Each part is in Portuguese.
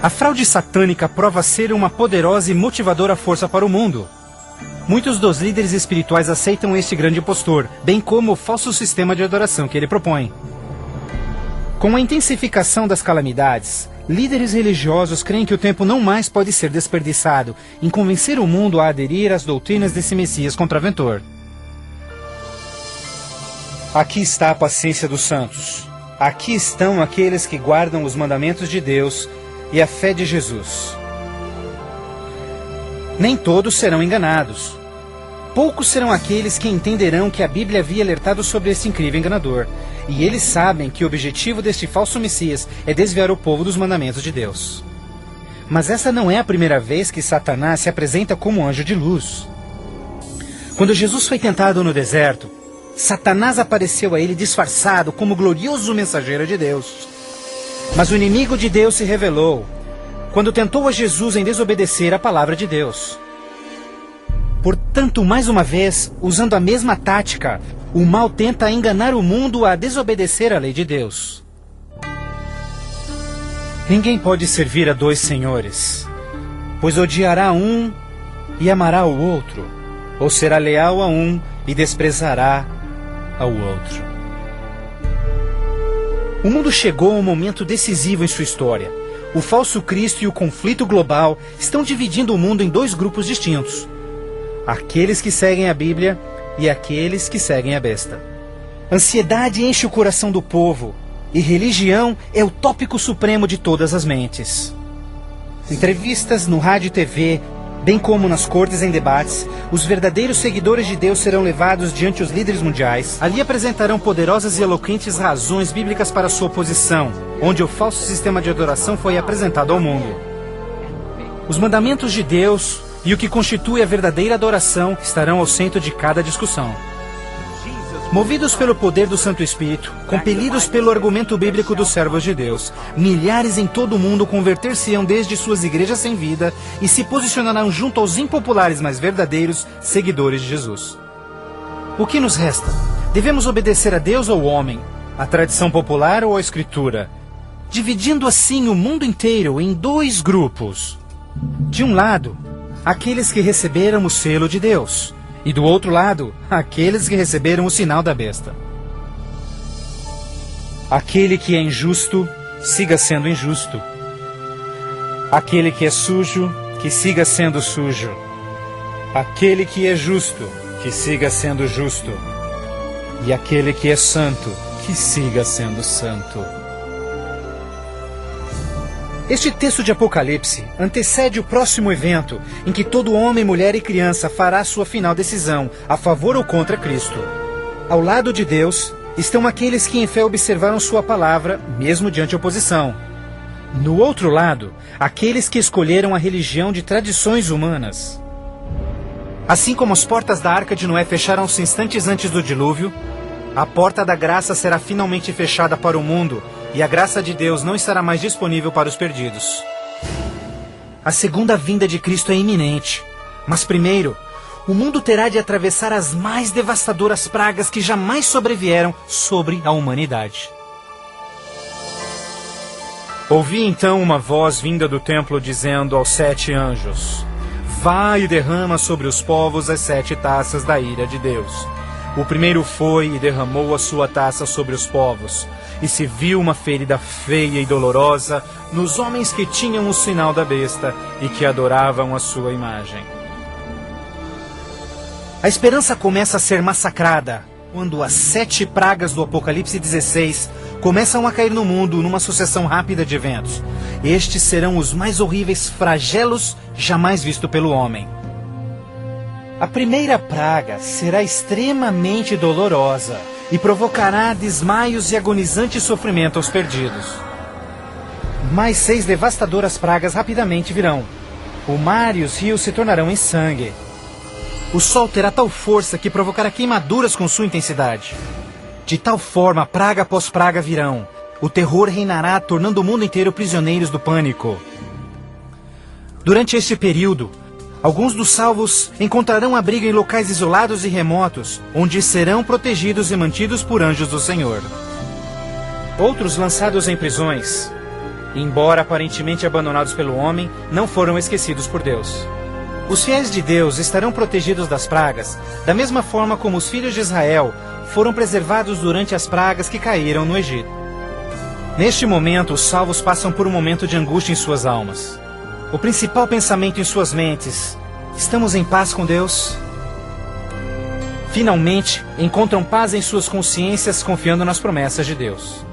A fraude satânica prova ser uma poderosa e motivadora força para o mundo. Muitos dos líderes espirituais aceitam este grande impostor, bem como o falso sistema de adoração que ele propõe. Com a intensificação das calamidades, líderes religiosos creem que o tempo não mais pode ser desperdiçado em convencer o mundo a aderir às doutrinas desse Messias contraventor. Aqui está a paciência dos santos. Aqui estão aqueles que guardam os mandamentos de Deus e a fé de Jesus. Nem todos serão enganados. Poucos serão aqueles que entenderão que a Bíblia havia alertado sobre esse incrível enganador. E eles sabem que o objetivo deste falso Messias é desviar o povo dos mandamentos de Deus. Mas essa não é a primeira vez que Satanás se apresenta como anjo de luz. Quando Jesus foi tentado no deserto, Satanás apareceu a ele disfarçado como glorioso mensageiro de Deus. Mas o inimigo de Deus se revelou quando tentou a Jesus em desobedecer a palavra de Deus. Portanto, mais uma vez, usando a mesma tática, o mal tenta enganar o mundo a desobedecer a lei de Deus. Ninguém pode servir a dois senhores, pois odiará um e amará o outro, ou será leal a um e desprezará ao outro. O mundo chegou a um momento decisivo em sua história. O falso Cristo e o conflito global estão dividindo o mundo em dois grupos distintos: aqueles que seguem a Bíblia e aqueles que seguem a besta. Ansiedade enche o coração do povo, e religião é o tópico supremo de todas as mentes. Entrevistas no rádio e TV, bem como nas cortes em debates, os verdadeiros seguidores de Deus serão levados diante os líderes mundiais. Ali apresentarão poderosas e eloquentes razões bíblicas para sua oposição, onde o falso sistema de adoração foi apresentado ao mundo. Os mandamentos de Deus e o que constitui a verdadeira adoração estarão ao centro de cada discussão. Movidos pelo poder do Santo Espírito, compelidos pelo argumento bíblico dos servos de Deus, milhares em todo o mundo converter-se-ão desde suas igrejas sem vida e se posicionarão junto aos impopulares, mas verdadeiros seguidores de Jesus. O que nos resta? Devemos obedecer a Deus ou ao homem, à tradição popular ou à Escritura, dividindo assim o mundo inteiro em dois grupos. De um lado, aqueles que receberam o selo de Deus, e do outro lado, aqueles que receberam o sinal da besta. Aquele que é injusto, siga sendo injusto. Aquele que é sujo, que siga sendo sujo. Aquele que é justo, que siga sendo justo. E aquele que é santo, que siga sendo santo. Este texto de Apocalipse antecede o próximo evento em que todo homem, mulher e criança fará sua final decisão, a favor ou contra Cristo. Ao lado de Deus estão aqueles que em fé observaram sua palavra, mesmo diante oposição. No outro lado, aqueles que escolheram a religião de tradições humanas. Assim como as portas da Arca de Noé fecharam-se instantes antes do dilúvio, a porta da graça será finalmente fechada para o mundo, e a graça de Deus não estará mais disponível para os perdidos. A segunda vinda de Cristo é iminente, mas primeiro, o mundo terá de atravessar as mais devastadoras pragas que jamais sobrevieram sobre a humanidade. Ouvi então uma voz vinda do templo dizendo aos 7 anjos: Vai e derrama sobre os povos as 7 taças da ira de Deus. O primeiro foi e derramou a sua taça sobre os povos, e se viu uma ferida feia e dolorosa nos homens que tinham o sinal da besta e que adoravam a sua imagem. A esperança começa a ser massacrada quando as 7 pragas do Apocalipse 16 começam a cair no mundo numa sucessão rápida de eventos. Estes serão os mais horríveis flagelos jamais vistos pelo homem. A primeira praga será extremamente dolorosa e provocará desmaios e agonizante sofrimento aos perdidos. Mais 6 devastadoras pragas rapidamente virão. O mar e os rios se tornarão em sangue. O sol terá tal força que provocará queimaduras com sua intensidade. De tal forma, praga após praga virão. O terror reinará, tornando o mundo inteiro prisioneiros do pânico. Durante este período, alguns dos salvos encontrarão abrigo em locais isolados e remotos, onde serão protegidos e mantidos por anjos do Senhor. Outros lançados em prisões. embora aparentemente abandonados pelo homem, não foram esquecidos por Deus. Os fiéis de Deus estarão protegidos das pragas, da mesma forma como os filhos de Israel foram preservados durante as pragas que caíram no Egito. Neste momento, os salvos passam por um momento de angústia em suas almas. O principal pensamento em suas mentes: estamos em paz com Deus? Finalmente, encontram paz em suas consciências confiando nas promessas de Deus.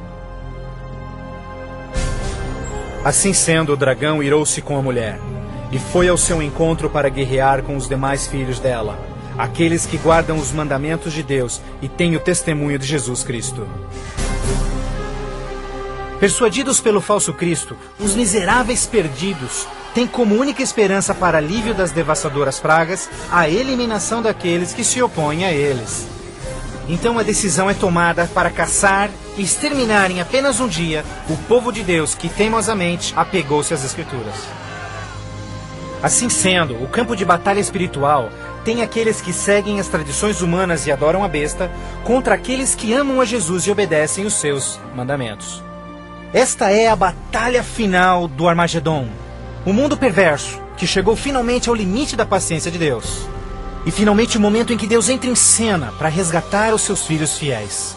Assim sendo, o dragão irou-se com a mulher e foi ao seu encontro para guerrear com os demais filhos dela, aqueles que guardam os mandamentos de Deus e têm o testemunho de Jesus Cristo. Persuadidos pelo falso Cristo, os miseráveis perdidos têm como única esperança para alívio das devastadoras pragas a eliminação daqueles que se opõem a eles. Então a decisão é tomada para caçar e exterminar em apenas um dia o povo de Deus que teimosamente apegou-se às Escrituras. Assim sendo, o campo de batalha espiritual tem aqueles que seguem as tradições humanas e adoram a besta, contra aqueles que amam a Jesus e obedecem os seus mandamentos. Esta é a batalha final do Armagedon, o mundo perverso que chegou finalmente ao limite da paciência de Deus. E finalmente o momento em que Deus entra em cena para resgatar os seus filhos fiéis.